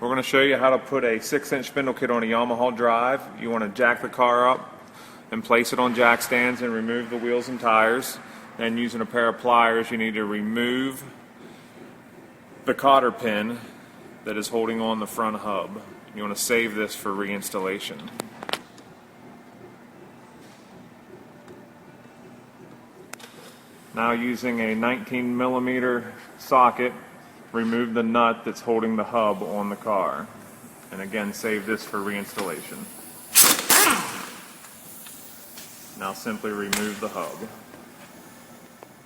We're going to show you how to put a 6-inch spindle kit on a Yamaha drive. You want to jack the car up and place it on jack stands and remove the wheels and tires. And using a pair of pliers, you need to remove the cotter pin that is holding on the front hub. You want to save this for reinstallation. Now, using a 19mm socket, remove the nut that's holding the hub on the car. And again, save this for reinstallation. Now simply remove the hub.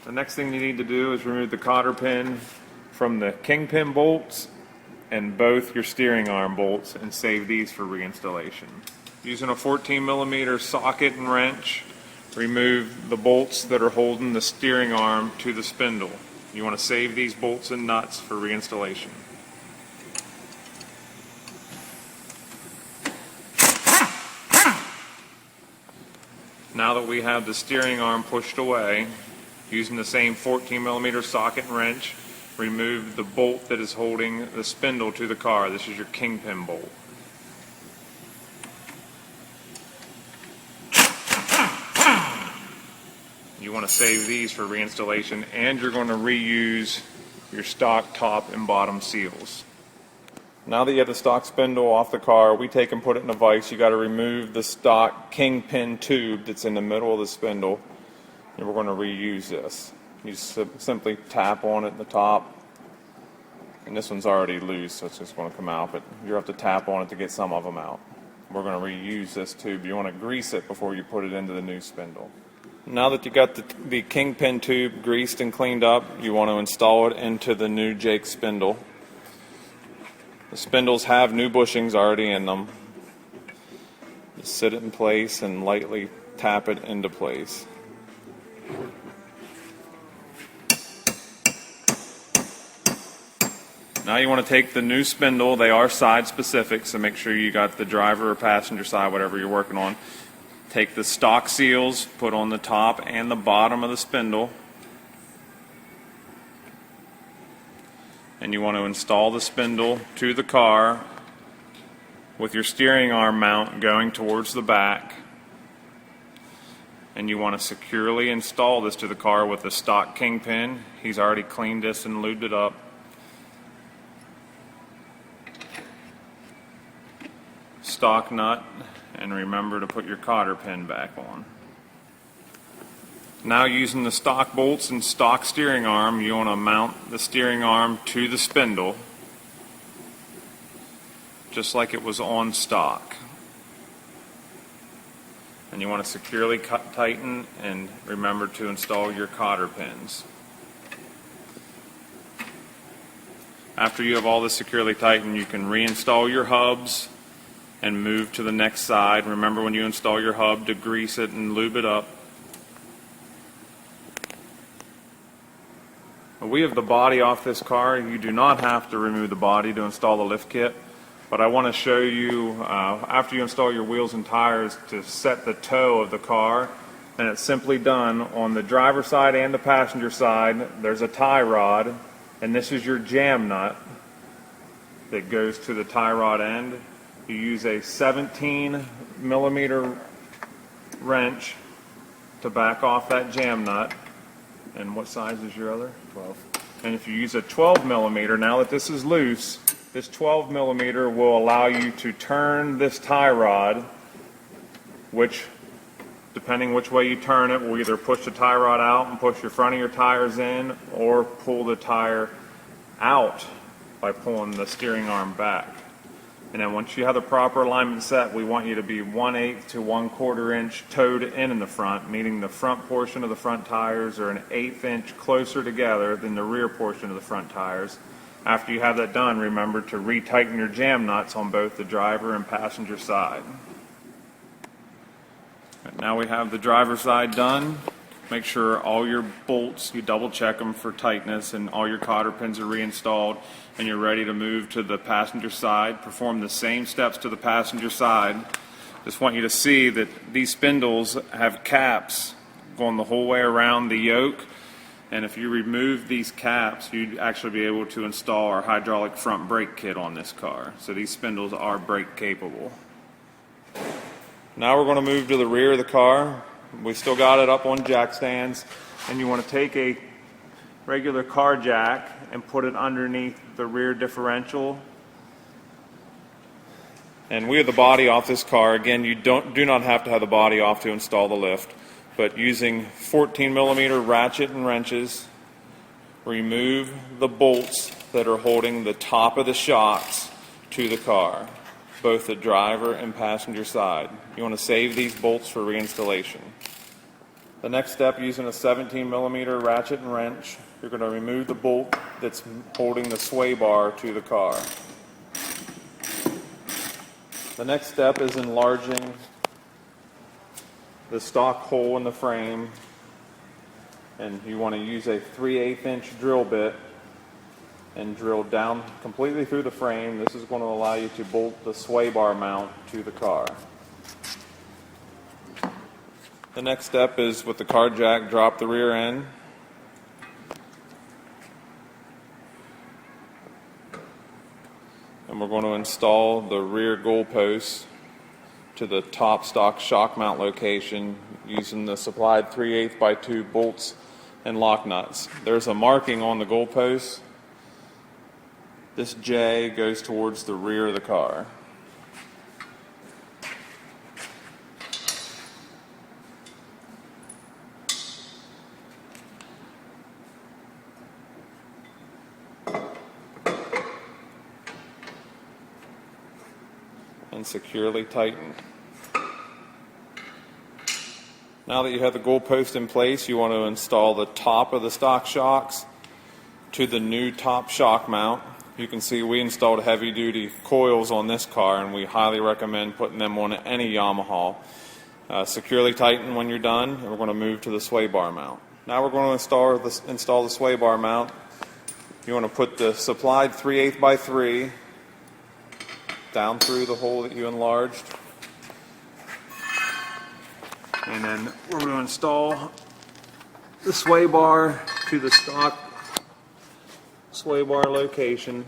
The next thing you need to do is remove the cotter pin from the kingpin bolts and both your steering arm bolts and save these for reinstallation. Using a 14mm socket and wrench, remove the bolts that are holding the steering arm to the spindle. You want to save these bolts and nuts for reinstallation. Now that we have the steering arm pushed away, using the same 14mm socket and wrench, remove the bolt that is holding the spindle to the car. This is your kingpin bolt. You want to save these for reinstallation, and you're going to reuse your stock top and bottom seals. Now that you have the stock spindle off the car, we take and put it in a vise. You got to remove the stock kingpin tube that's in the middle of the spindle, and we're going to reuse this. You simply tap on it at the top, and this one's already loose, so it's just going to come out, but you have to tap on it to get some of them out. We're going to reuse this tube. You want to grease it before you put it into the new spindle. Now that you got the kingpin tube greased and cleaned up, you want to install it into the new Jake spindle. The spindles have new bushings already in them. Just sit it in place and lightly tap it into place. Now you want to take the new spindle. They are side specific, so make sure you got the driver or passenger side, whatever you're working on. Take the stock seals, put on the top and the bottom of the spindle, and you want to install the spindle to the car with your steering arm mount going towards the back, and you want to securely install this to the car with the stock kingpin. He's already cleaned this and lubed it up. Stock nut, and remember to put your cotter pin back on. Now, using the stock bolts and stock steering arm, you want to mount the steering arm to the spindle just like it was on stock. And you want to securely tighten and remember to install your cotter pins. After you have all this securely tightened, you can reinstall your hubs and move to the next side. Remember, when you install your hub, to grease it and lube it up. We have the body off this car. You do not have to remove the body to install the lift kit, but I want to show you after you install your wheels and tires to set the toe of the car, and it's simply done on the driver's side and the passenger side. There's a tie rod, and this is your jam nut that goes to the tie rod end. You use a 17mm wrench to back off that jam nut. And what size is your other? 12. And if you use a 12mm, now that this is loose, this 12mm will allow you to turn this tie rod, which, depending which way you turn it, will either push the tie rod out and push your front of your tires in, or pull the tire out by pulling the steering arm back. And then once you have the proper alignment set, we want you to be 1/8 to 1/4 inch toed in the front, meaning the front portion of the front tires are an 1/8 inch closer together than the rear portion of the front tires. After you have that done, remember to retighten your jam nuts on both the driver and passenger side. And now we have the driver's side done. Make sure all your bolts, you double check them for tightness, and all your cotter pins are reinstalled, and you're ready to move to the passenger side. Perform the same steps to the passenger side. Just want you to see that these spindles have caps going the whole way around the yoke, And if you remove these caps, you'd actually be able to install our hydraulic front brake kit on this car. So these spindles are brake capable. Now we're going to move to the rear of the car. We still got it up on jack stands, and you want to take a regular car jack and put it underneath the rear differential. And we have the body off this car. Again, you do not have to have the body off to install the lift, but using 14mm ratchet and wrenches, remove the bolts that are holding the top of the shocks to the car, both the driver and passenger side. You want to save these bolts for reinstallation. The next step, using a 17mm ratchet and wrench, you're going to remove the bolt that's holding the sway bar to the car. The next step is enlarging the stock hole in the frame, and you want to use a 3/8 inch drill bit and drill down completely through the frame. This is going to allow you to bolt the sway bar mount to the car. The next step is, with the car jack, drop the rear end. And we're going to install the rear goalposts to the top stock shock mount location using the supplied 3/8 by 2 bolts and lock nuts. There's a marking on the goalpost. This J goes towards the rear of the car. And securely tighten. Now that you have the goalpost in place, you want to install the top of the stock shocks to the new top shock mount. You can see we installed heavy duty coils on this car, and we highly recommend putting them on any Yamaha. Securely tighten when you're done, and we're going to move to the sway bar mount. Now we're going to install the sway bar mount. You want to put the supplied 3/8 by 3 down through the hole that you enlarged, and then we're going to install the sway bar to the stock sway bar location.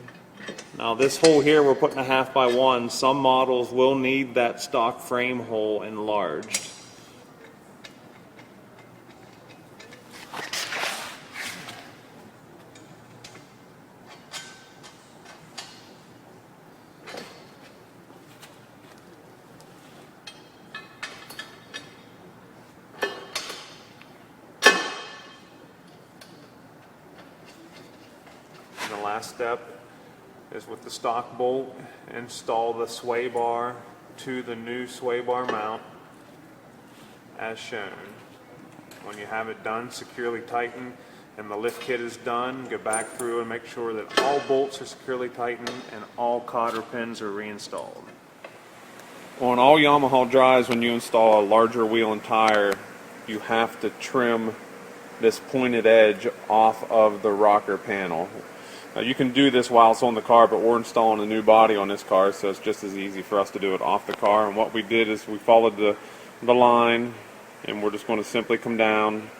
Now this hole here we're putting a 1/2 by 1. Some models will need that stock frame hole enlarged. And the last step is, with the stock bolt, install the sway bar to the new sway bar mount as shown. When you have it done, securely tighten, and the lift kit is done, go back through and make sure that all bolts are securely tightened and all cotter pins are reinstalled. On all Yamaha drives, when you install a larger wheel and tire, you have to trim this pointed edge off of the rocker panel. You can do this while it's on the car, but we're installing a new body on this car, so it's just as easy for us to do it off the car. And what we did is we followed the line, and we're just going to simply come down,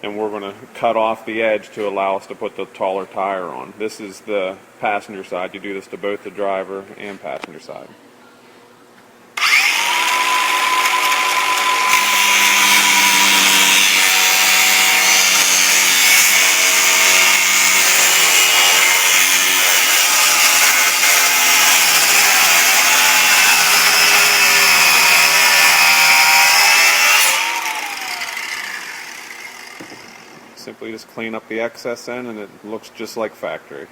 and we're going to cut off the edge to allow us to put the taller tire on. This is the passenger side. You do this to both the driver and passenger side. Simply just clean up the excess end, and it looks just like factory.